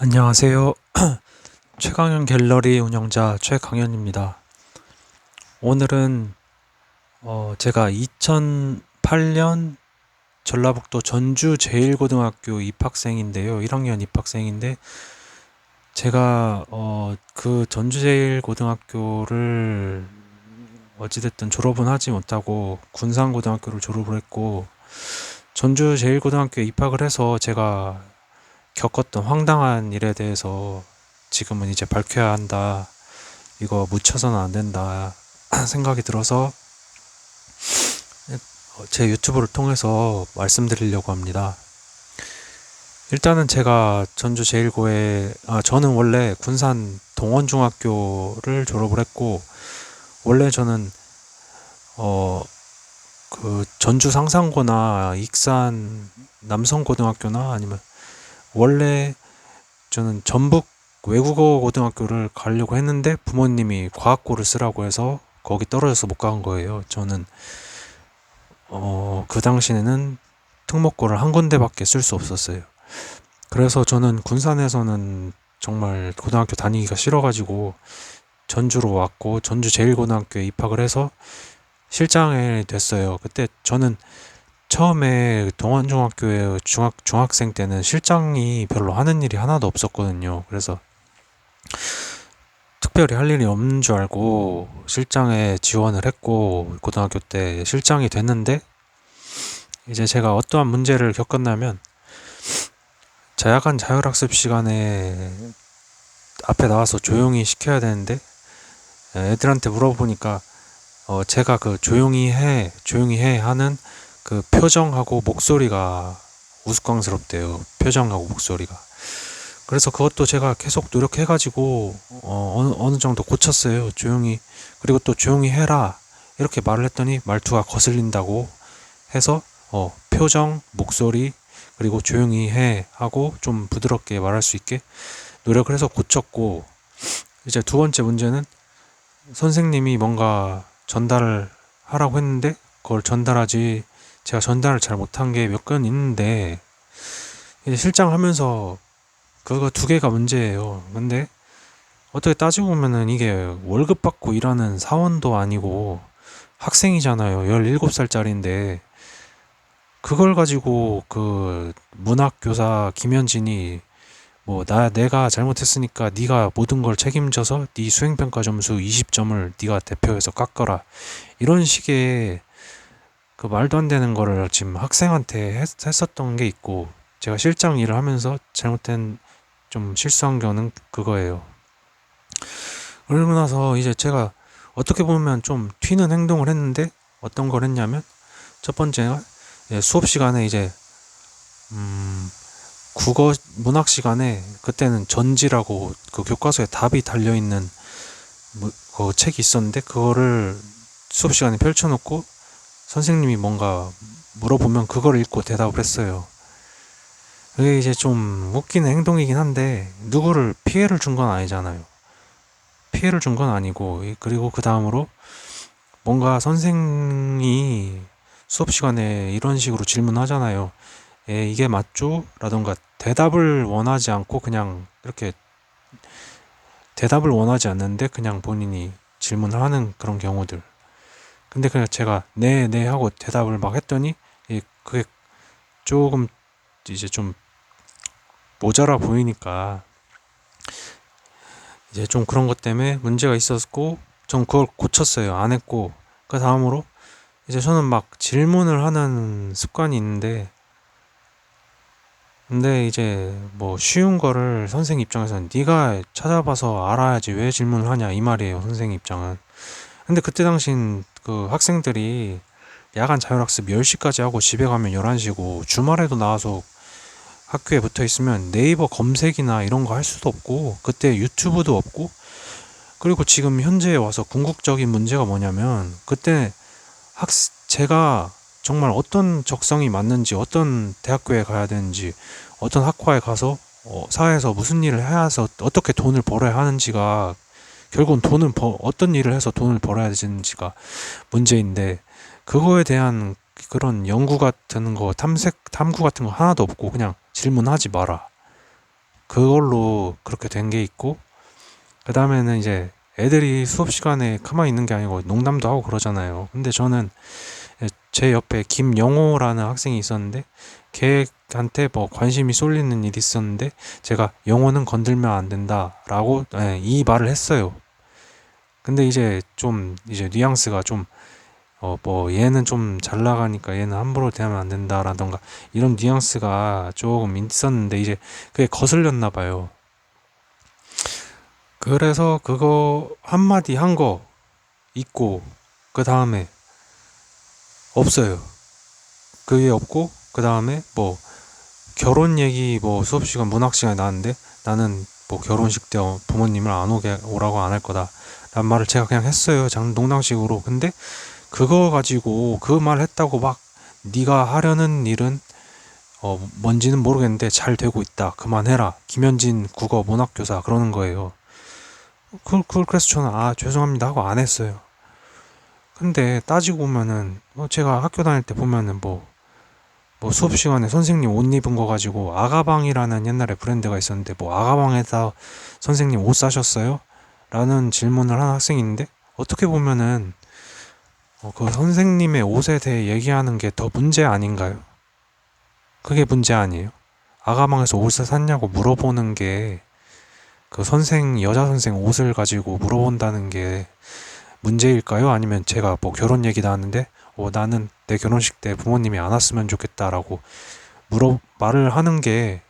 안녕하세요. 최강현 갤러리 운영자 최강현입니다. 오늘은 제가 2008년 전라북도 전주 제1고등학교 입학생인데요. 1학년 입학생인데 제가 그 전주 제1고등학교를 어찌됐든 졸업은 하지 못하고 군산고등학교를 졸업을 했고 전주 제1고등학교에 입학을 해서 제가 겪었던 황당한 일에 대해서 지금은 이제 밝혀야 한다. 이거 묻혀서는 안 된다. 생각이 들어서 제 유튜브를 통해서 말씀드리려고 합니다. 일단은 제가 전주 제1고에, 저는 원래 군산 동원중학교를 졸업을 했고, 원래 저는, 그 전주 상산고나 익산 남성고등학교나 아니면 원래 저는 전북 외국어 고등학교를 가려고 했는데 부모님이 과학고를 쓰라고 해서 거기 떨어져서 못 간 거예요. 저는 그 당시에는 특목고를 한 군데밖에 쓸 수 없었어요. 그래서 저는 군산에서는 정말 고등학교 다니기가 싫어가지고 전주로 왔고 전주 제1고등학교에 입학을 해서 실장이 됐어요. 그때 저는 처음에 동안중학교에 중학생 때는 실장이 별로 하는 일이 하나도 없었거든요. 그래서 특별히 할 일이 없는 줄 알고 실장에 지원을 했고 고등학교 때 실장이 됐는데 이제 제가 어떠한 문제를 겪었냐면 야간 자율학습 시간에 앞에 나와서 조용히 시켜야 되는데 애들한테 물어보니까 제가 그 조용히 해 하는 그 표정하고 목소리가 우스꽝스럽대요. 표정하고 목소리가. 그래서 그것도 제가 계속 노력해가지고 어느 정도 고쳤어요. 그리고 또 조용히 해라 이렇게 말을 했더니 말투가 거슬린다고 해서 표정, 목소리 그리고 조용히 해 하고 좀 부드럽게 말할 수 있게 노력을 해서 고쳤고 이제 두 번째 문제는 선생님이 뭔가 전달을 하라고 했는데 그걸 제가 전달을 잘 못한 게 몇 건 있는데 이제 실장 하면서 그거 두 개가 문제예요. 근데 어떻게 따지고 보면은 이게 월급 받고 일하는 사원도 아니고 학생이잖아요. 17살짜리인데 그걸 가지고 그 문학교사 김현진이 내가 잘못했으니까 네가 모든 걸 책임져서 네 수행평가 점수 20점을 네가 대표해서 깎아라. 이런 식의 그 말도 안 되는 거를 지금 학생한테 했었던 게 있고 제가 실장 일을 하면서 잘못된 좀 실수한 거는 그거예요. 그러고 나서 이제 제가 어떻게 보면 좀 튀는 행동을 했는데 어떤 걸 했냐면 첫 번째가 수업 시간에 이제 국어 문학 시간에 그때는 전지라고 그 교과서에 답이 달려 있는 그 책이 있었는데 그거를 수업 시간에 펼쳐놓고 선생님이 뭔가 물어보면 그걸 읽고 대답을 했어요. 그게 이제 좀 웃기는 행동이긴 한데 누구를 피해를 준 건 아니잖아요. 피해를 준 건 아니고 그리고 그 다음으로 뭔가 선생이 수업 시간에 이런 식으로 질문하잖아요. 이게 맞죠? 라던가 대답을 원하지 않고 그냥 이렇게 대답을 원하지 않는데 그냥 본인이 질문을 하는 그런 경우들. 근데 그냥 제가 네 하고 대답을 막 했더니 그게 조금 이제 좀 모자라 보이니까 이제 좀 그런 것 때문에 문제가 있었고 전 그걸 고쳤어요. 안 했고 그 다음으로 이제 저는 막 질문을 하는 습관이 있는데 근데 이제 뭐 쉬운 거를 선생님 입장에서는 네가 찾아봐서 알아야지 왜 질문을 하냐 이 말이에요. 선생님 입장은. 근데 그때 당신 그 학생들이 야간 자율학습 10시까지 하고 집에 가면 11시고 주말에도 나와서 학교에 붙어 있으면 네이버 검색이나 이런 거 할 수도 없고 그때 유튜브도 없고 그리고 지금 현재에 와서 궁극적인 문제가 뭐냐면 그때 제가 정말 어떤 적성이 맞는지 어떤 대학교에 가야 되는지 어떤 학과에 가서 사회에서 무슨 일을 해야 해서 어떻게 돈을 벌어야 하는지가 결국은 어떤 일을 해서 돈을 벌어야 되는지가 문제인데 그거에 대한 그런 연구 같은 거 탐구 같은 거 하나도 없고 그냥 질문하지 마라 그걸로 그렇게 된 게 있고, 그 다음에는 이제 애들이 수업 시간에 가만히 있는 게 아니고 농담도 하고 그러잖아요. 근데 저는 제 옆에 김영호라는 학생이 있었는데 걔한테 뭐 관심이 쏠리는 일이 있었는데 제가 영호는 건들면 안 된다라고 이 말을 했어요. 근데 이제 좀 이제 뉘앙스가 좀 뭐 얘는 좀 잘 나가니까 얘는 함부로 대하면 안 된다라던가 이런 뉘앙스가 조금 있었는데 이제 그게 거슬렸나 봐요. 그래서 그거 한마디 한 거 있고 그 다음에 없어요. 그게 없고 그 다음에 뭐 결혼 얘기 뭐 수업 시간 문학 시간에 나왔는데 나는 뭐 결혼식 때 부모님을 안 오게 오라고 안 할 거다 라는 말을 제가 그냥 했어요. 장 농담식으로. 근데 그거 가지고 그 말 했다고 막 네가 하려는 일은 뭔지는 모르겠는데 잘 되고 있다. 그만해라. 김현진 국어 문학교사 그러는 거예요. 그래서 저는 죄송합니다 하고 안 했어요. 근데 따지고 보면은 제가 학교 다닐 때 보면은 뭐 수업 시간에 선생님 옷 입은 거 가지고 아가방이라는 옛날에 브랜드가 있었는데 뭐 아가방에다 선생님 옷 사셨어요? 라는 질문을 한 학생이 있는데 어떻게 보면은 그 선생님의 옷에 대해 얘기하는 게 더 문제 아닌가요? 그게 문제 아니에요? 아가방에서 옷을 샀냐고 물어보는 게 그 여자 선생 옷을 가지고 물어본다는 게 문제일까요? 아니면 제가 뭐 결혼 얘기 나왔는데 나는 내 결혼식 때 부모님이 안 왔으면 좋겠다라고 말을 하는 게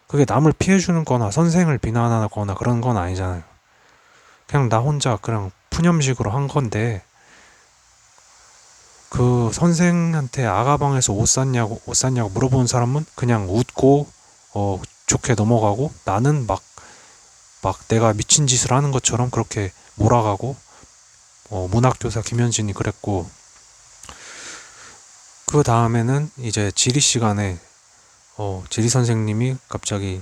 그게 남을 피해주는 거나 선생을 비난하거나 그런 건 아니잖아요. 그냥 나 혼자 그냥 푸념식으로 한 건데 그 선생한테 아가방에서 옷 샀냐고 물어보는 사람은 그냥 웃고 좋게 넘어가고 나는 막 내가 미친 짓을 하는 것처럼 그렇게 몰아가고 문학교사 김현진이 그랬고 그 다음에는 이제 지리 시간에 지리 선생님이 갑자기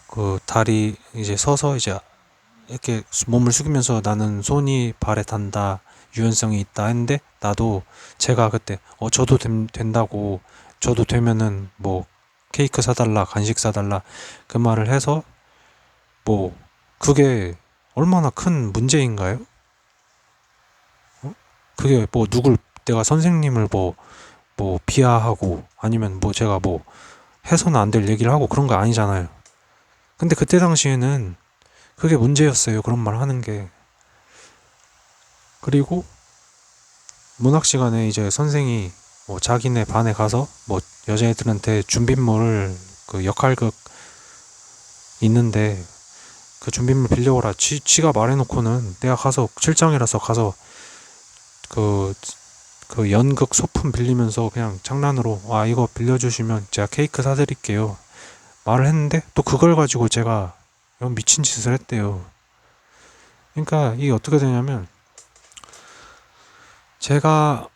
그 다리 이제 서서 이제 이렇게 몸을 숙이면서 나는 손이 발에 닿는다 유연성이 있다 했는데 나도 제가 그때 저도 된다고 저도 되면은 뭐 케이크 사달라 간식 사달라 그 말을 해서 뭐 그게 얼마나 큰 문제인가요? 그게 뭐 내가 선생님을 뭐 비하하고 아니면 뭐 제가 뭐 해서는 안 될 얘기를 하고 그런 거 아니잖아요. 근데 그때 당시에는 그게 문제였어요. 그런 말 하는 게. 그리고 문학 시간에 이제 선생이 뭐 자기네 반에 가서 뭐 여자애들한테 준비물 그 역할극 있는데 그 준비물 빌려오라 지가 말해놓고는 내가 가서 출장이라서 가서 그, 그 연극 소품 빌리면서 그냥 장난으로 이거 빌려주시면 제가 케이크 사드릴게요 말을 했는데 또 그걸 가지고 제가 이런 미친 짓을 했대요. 그러니까 이게 어떻게 되냐면 제가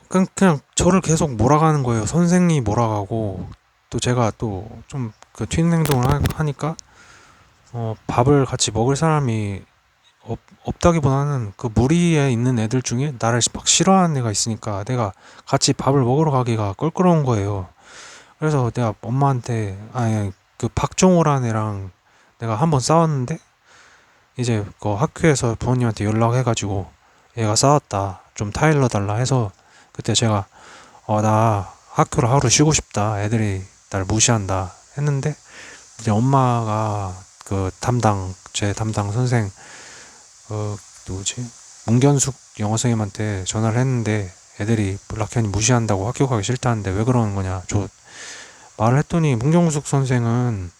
그냥 저를 계속 몰아가는 거예요. 선생님이 몰아가고 또 제가 또 좀 그 튀는 행동을 하니까 밥을 같이 먹을 사람이 없다기보다는 그 무리에 있는 애들 중에 나를 막 싫어하는 애가 있으니까 내가 같이 밥을 먹으러 가기가 껄끄러운 거예요. 그래서 내가 엄마한테 아니 그 박종호라는 애랑 내가 한번 싸웠는데 이제 그 학교에서 부모님한테 연락해가지고 얘가 싸웠다 좀 타일러 달라 해서 그때 제가 나 학교를 하루 쉬고 싶다 애들이 날 무시한다 했는데 이제 엄마가 제 담당 선생 누구지 문견숙 영어 선생님한테 전화를 했는데 애들이 락현이 무시한다고 학교 가기 싫다는데 왜 그러는 거냐 말을 했더니 문경숙 선생은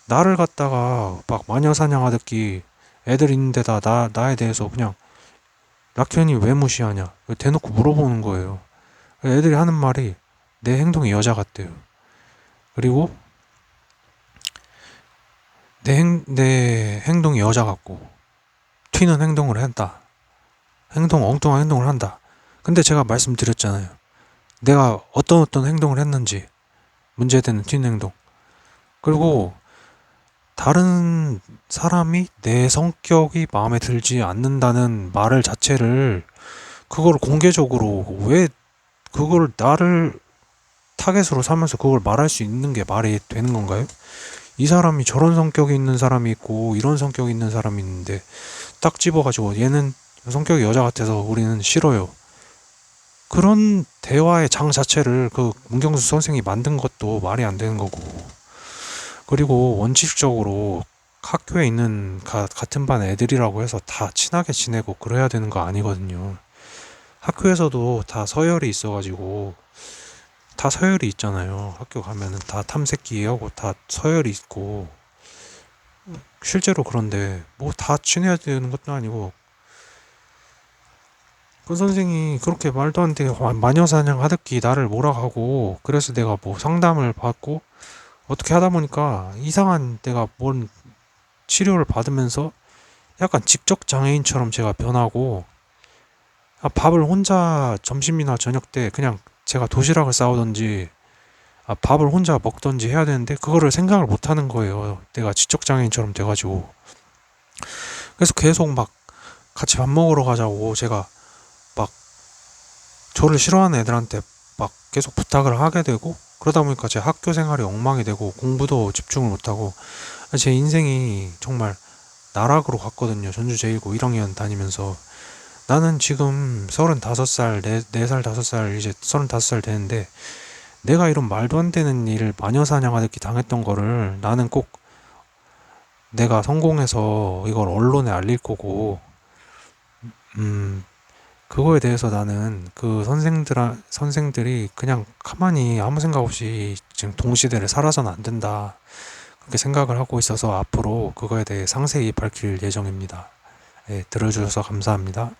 나를 갖다가 막 마녀사냥하듯이 애들 있는 데다 나에 대해서 그냥 락현이 왜 무시하냐 대놓고 물어보는 거예요. 애들이 하는 말이 내 행동이 여자 같대요. 그리고 내 행동이 여자 같고 튀는 행동을 한다. 엉뚱한 행동을 한다. 근데 제가 말씀드렸잖아요. 내가 어떤 행동을 했는지 문제되는 튀는 행동. 그리고 다른 사람이 내 성격이 마음에 들지 않는다는 말을 자체를 그걸 공개적으로 왜 그걸 나를 타겟으로 삼면서 그걸 말할 수 있는 게 말이 되는 건가요? 이 사람이 저런 성격이 있는 사람이 있고 이런 성격이 있는 사람이 있는데 딱 집어가지고 얘는 성격이 여자 같아서 우리는 싫어요. 그런 대화의 장 자체를 그 문경수 선생이 만든 것도 말이 안 되는 거고. 그리고 원칙적으로 학교에 있는 같은 반 애들이라고 해서 다 친하게 지내고 그래야 되는 거 아니거든요. 학교에서도 다 서열이 있어가지고 다 서열이 있잖아요. 학교 가면은 다 탐새끼하고 다 서열이 있고 실제로 그런데 뭐 다 친해야 되는 것도 아니고 그 선생이 그렇게 말도 안 되게 마녀사냥 하듯이 나를 몰아가고 그래서 내가 뭐 상담을 받고 어떻게 하다 보니까 이상한 내가 뭔 치료를 받으면서 약간 직접 장애인처럼 제가 변하고 밥을 혼자 점심이나 저녁 때 그냥 제가 도시락을 싸오던지 밥을 혼자 먹던지 해야 되는데 그거를 생각을 못 하는 거예요. 내가 지적 장애인처럼 돼가지고 그래서 계속 막 같이 밥 먹으러 가자고 제가 막 저를 싫어하는 애들한테 막 계속 부탁을 하게 되고 그러다 보니까 제 학교 생활이 엉망이 되고 공부도 집중을 못하고 제 인생이 정말 나락으로 갔거든요. 전주 제1고 1학년 다니면서 나는 지금 35살, 4살, 5살 이제 35살 되는데 내가 이런 말도 안 되는 일을 마녀사냥하듯이 당했던 거를 나는 꼭 내가 성공해서 이걸 언론에 알릴 거고 음 그거에 대해서 나는 그 선생들이 그냥 가만히 아무 생각 없이 지금 동시대를 살아서는 안 된다. 그렇게 생각을 하고 있어서 앞으로 그거에 대해 상세히 밝힐 예정입니다. 예, 들어주셔서 감사합니다.